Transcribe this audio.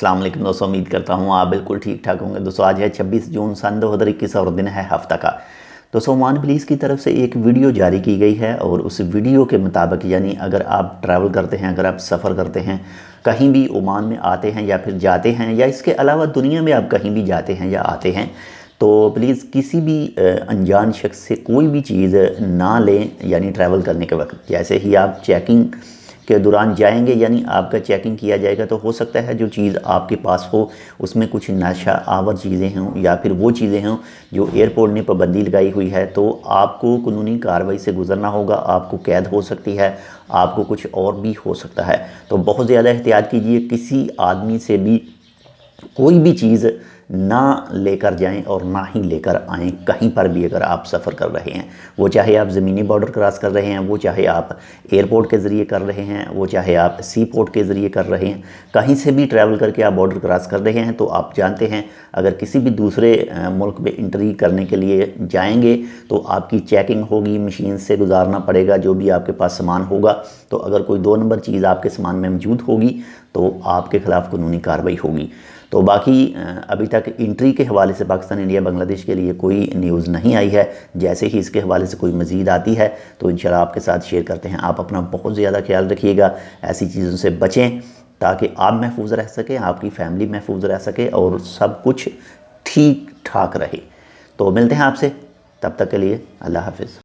अस्सलाम वालेकुम दोस्तों, उम्मीद करता हूँ आप बिल्कुल ठीक ठाक होंगे। दोस्तों आज है 26 जून सन 2021 और दिन है हफ्ता का। दोस्तों ओमान पुलिस की तरफ से एक वीडियो जारी की गई है और उस वीडियो के मुताबिक यानी अगर आप ट्रैवल करते हैं, अगर आप सफ़र करते हैं, कहीं भी ओमान में आते हैं या फिर जाते हैं या इसके अलावा दुनिया में आप कहीं भी जाते हैं या आते हैं, तो प्लीज़ किसी भी अनजान शख्स से कोई भी चीज़ ना लें। यानी ट्रैवल करने के वक्त जैसे ही आप चेकिंग के दौरान जाएंगे यानी आपका चेकिंग किया जाएगा, तो हो सकता है जो चीज़ आपके पास हो उसमें कुछ नशा आवर चीज़ें हों या फिर वो चीज़ें हों जो एयरपोर्ट ने पाबंदी लगाई हुई है, तो आपको कानूनी कार्रवाई से गुजरना होगा। आपको कैद हो सकती है, आपको कुछ और भी हो सकता है। तो बहुत ज़्यादा एहतियात कीजिए, किसी आदमी से भी कोई भी चीज़ ना लेकर जाएं और ना ही लेकर आएँ कहीं पर भी अगर आप सफ़र कर रहे हैं। वो चाहे आप ज़मीनी बॉर्डर क्रॉस कर रहे हैं, वो चाहे आप एयरपोर्ट के ज़रिए कर रहे हैं, वो चाहे आप सी पोर्ट के ज़रिए कर रहे हैं, कहीं से भी ट्रैवल करके आप बॉर्डर क्रॉस कर रहे हैं, तो आप जानते हैं अगर किसी भी दूसरे मुल्क में एंट्री करने के लिए जाएंगे तो आपकी चेकिंग होगी, मशीन से गुजारना पड़ेगा जो भी आपके पास सामान होगा। तो अगर कोई 2 नंबर चीज़ आपके सामान में मौजूद होगी तो आपके ख़िलाफ़ कानूनी कार्रवाई होगी। तो बाकी अभी तक एंट्री के हवाले से पाकिस्तान, इंडिया, बांग्लादेश के लिए कोई न्यूज़ नहीं आई है। जैसे ही इसके हवाले से कोई मज़ीद आती है तो इंशाल्लाह आपके साथ शेयर करते हैं। आप अपना बहुत ज़्यादा ख्याल रखिएगा, ऐसी चीज़ों से बचें ताकि आप महफूज रह सकें, आपकी फैमिली महफूज रह सके और सब कुछ ठीक ठाक रहे। तो मिलते हैं आपसे, तब तक के लिए अल्लाह हाफिज़।